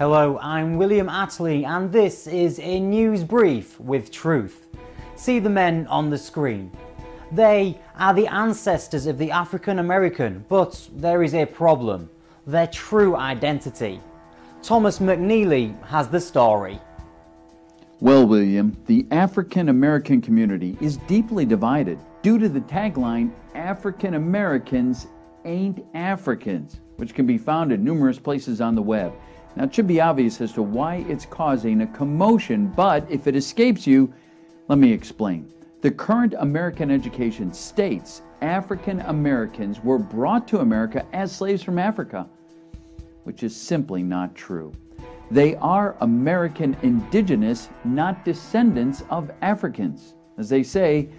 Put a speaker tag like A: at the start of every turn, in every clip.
A: Hello, I'm William Attlee and this is a news brief with truth. See the men on the screen. They are the ancestors of the African American, but there is a problem: their true identity. Thomas McNeely has the story.
B: Well, William, the African American community is deeply divided due to the tagline, African Americans ain't Africans, which can be found in numerous places on the web. Now, it should be obvious as to why it's causing a commotion, but if it escapes you, let me explain. The current American education states African Americans were brought to America as slaves from Africa, which is simply not true. They are American indigenous, not descendants of Africans. As they say,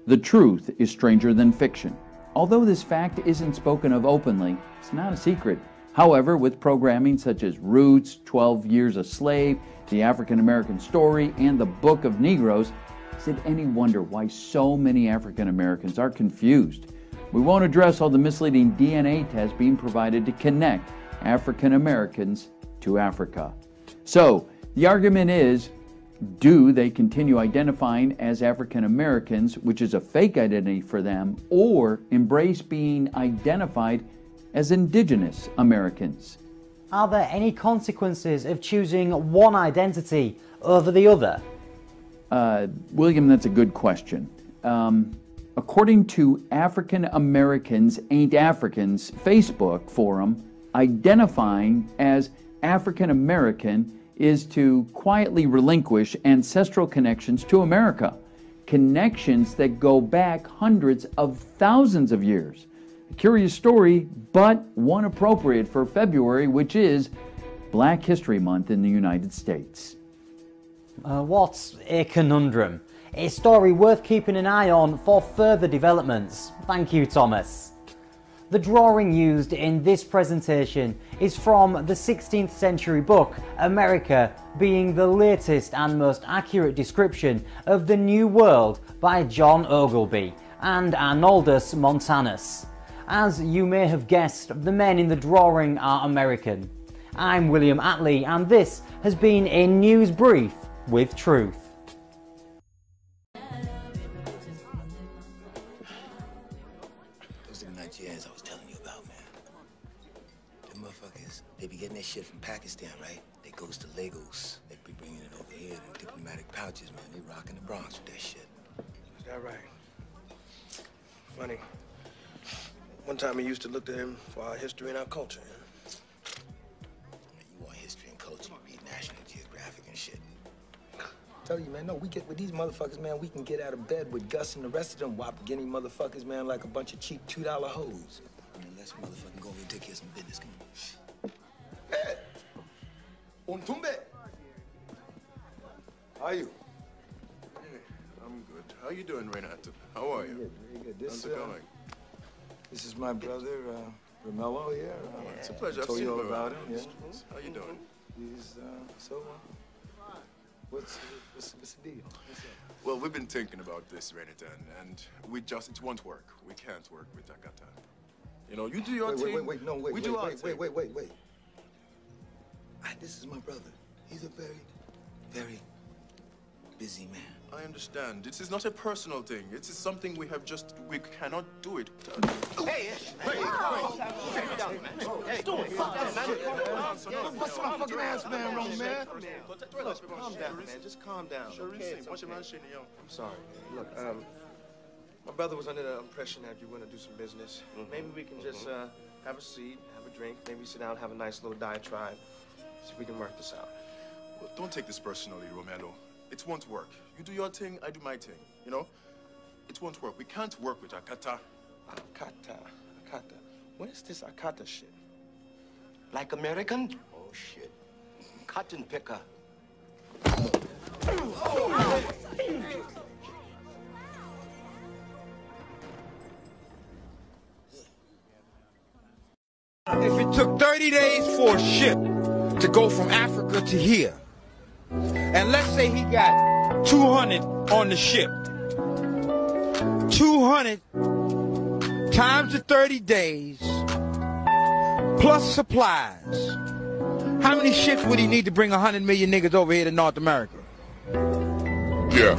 B: the truth is stranger than fiction. Although this fact isn't spoken of openly, it's not a secret. However, with programming such as Roots, 12 Years a Slave, The African American Story, and The Book of Negroes, is it any wonder why so many African Americans are confused? We won't address all the misleading DNA tests being provided to connect African Americans to Africa. So, the argument is, do they continue identifying as African Americans, which is a fake identity for them, or embrace being identified as indigenous Americans?
A: Are there any consequences of choosing one identity over the other?
B: William, that's a good question. According to African Americans Ain't Africans Facebook forum, identifying as African American is to quietly relinquish ancestral connections to America, connections that go back hundreds of thousands of years. A curious story, but one appropriate for February, which is Black History Month in the United States.
A: What a conundrum. A story worth keeping an eye on for further developments. Thank you, Thomas. The drawing used in this presentation is from the 16th century book, America, being the latest and most accurate description of the New World by John Ogilvy and Arnoldus Montanus. As you may have guessed, the men in the drawing are American. I'm William Attlee and this has been a news brief with truth.
C: Those are the Nigerians I was telling you about, man. Them motherfuckers, they be getting their shit from Pakistan, right? They goes to Lagos. They be bringing it over here in diplomatic pouches, man. They rocking the Bronx with that shit.
D: Is that right? Funny. One time we used to look to him for our history and our culture.
C: You want history and culture, you read National Geographic and shit.
D: Tell you, man, no, we get with these motherfuckers, man, we can get out of bed with Gus and the rest of them wop guinea motherfuckers, man, like a bunch of cheap $2 hoes.
C: Man, let's motherfucking go over and take care of some business. Come on.
D: Hey! Untumbe! How are you?
E: Hey, I'm good. How you doing, Renato? How are you?
D: Very good.
E: How's it going?
D: This is my brother, Romello here.
E: It's a pleasure.
D: I told you all about him. Yeah.
E: How you doing?
D: He's, what's the deal? What's up?
E: Well, we've been thinking about this, Renato, and it won't work. We can't work with Akata. You know, you do your thing.
D: Wait. This is my brother. He's a very, very busy man.
E: I understand. This is not a personal thing. It is something we cannot do it.
D: Hey, don't fuck that, man. Don't bust my fucking ass, man, wrong, man.
E: Calm down, man. Just calm down. Okay,
D: I'm sorry. Look, my brother was under the impression that you want to do some business. Maybe we can just have a seat, have a drink, maybe sit down, have a nice little diatribe, see if we can work this out.
E: Well, don't take this personally, Romello. It won't work. You do your thing, I do my thing. You know? It won't work. We can't work with Akata.
D: Akata. What is this Akata shit?
C: Like American? Oh, shit. Cotton picker.
F: If it took 30 days for a ship to go from Africa to here, and let's say he got 200 on the ship, 200 times the 30 days, plus supplies, how many ships would he need to bring 100 million niggas over here to North America?
E: Yeah.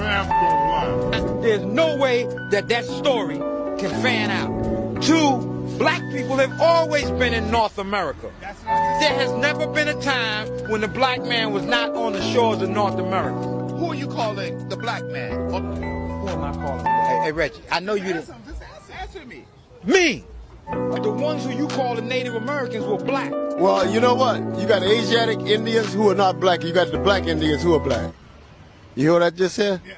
F: There's no way that that story can fan out. Two, black people have always been in North America. There has never been a time when the black man was not on the shores of North America.
E: Who are you calling the black man?
F: Who am I calling? Hey, Reggie, I know you didn't.
E: Just answer me.
F: Me! The ones who you call the Native Americans were black.
G: Well, you know what? You got Asiatic Indians who are not black. You got the black Indians who are black. You hear what I just said?
E: Yes.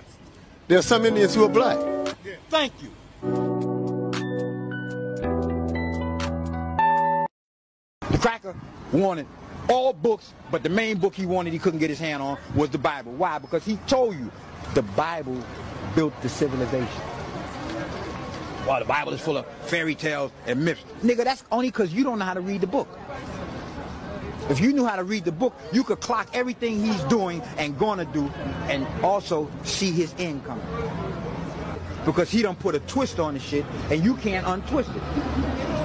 G: There are some Indians who are black.
E: Yeah.
F: Thank you. The cracker wanted all books, but the main book he wanted he couldn't get his hand on was the Bible. Why? Because he told you the Bible built the civilization. Well, the Bible is full of fairy tales and myths. Nigga, that's only because you don't know how to read the book. If you knew how to read the book, you could clock everything he's doing and gonna do and also see his end coming. Because he done put a twist on the shit and you can't untwist it.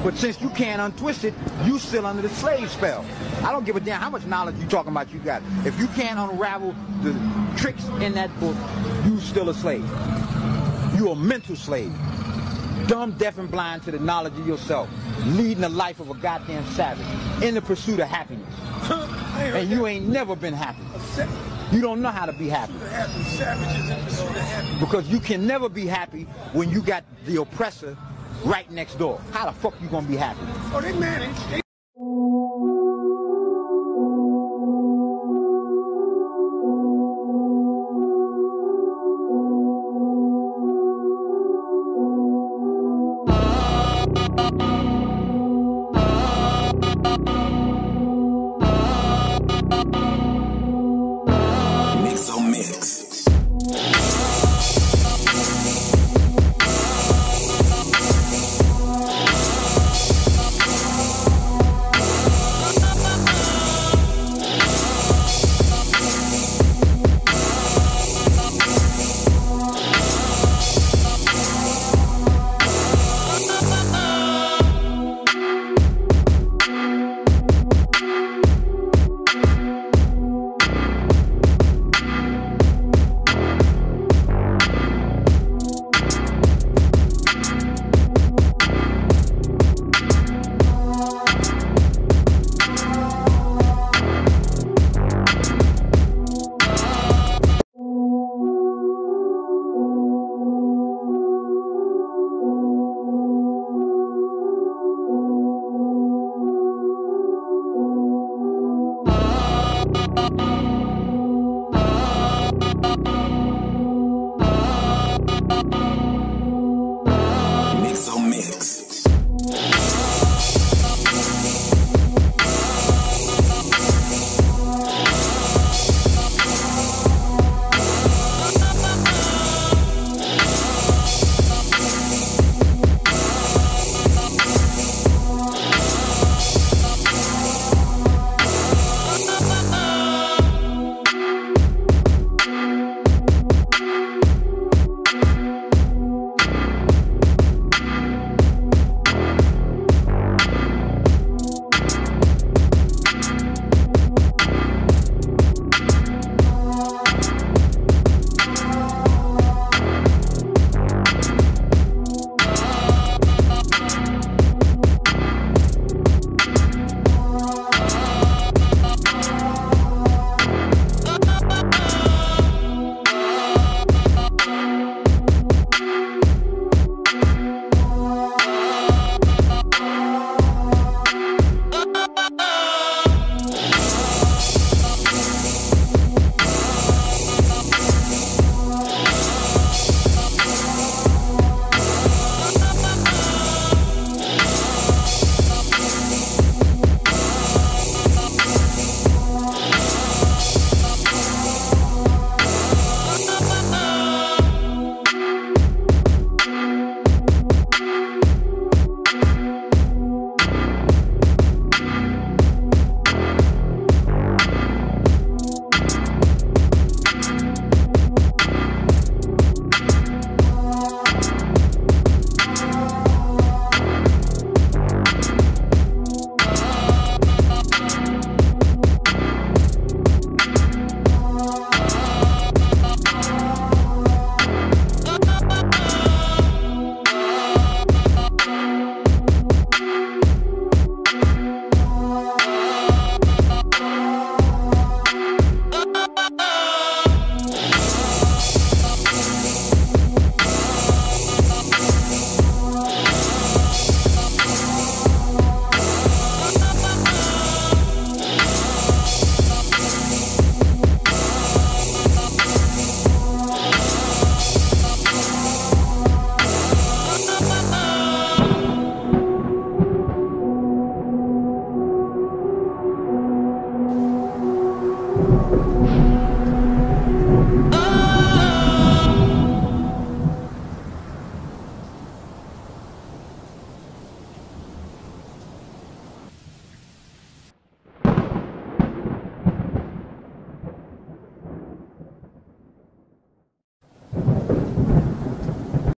F: But since you can't untwist it, you still under the slave spell. I don't give a damn how much knowledge you talking about you got. If you can't unravel the tricks in that book, you still a slave. You a mental slave. Dumb, deaf, and blind to the knowledge of yourself. Leading the life of a goddamn savage. In the pursuit of happiness. And you ain't never been happy. You don't know how to be happy. Because you can never be happy when you got the oppressor right next door. How the fuck you gonna be happy?
E: Oh, they manage.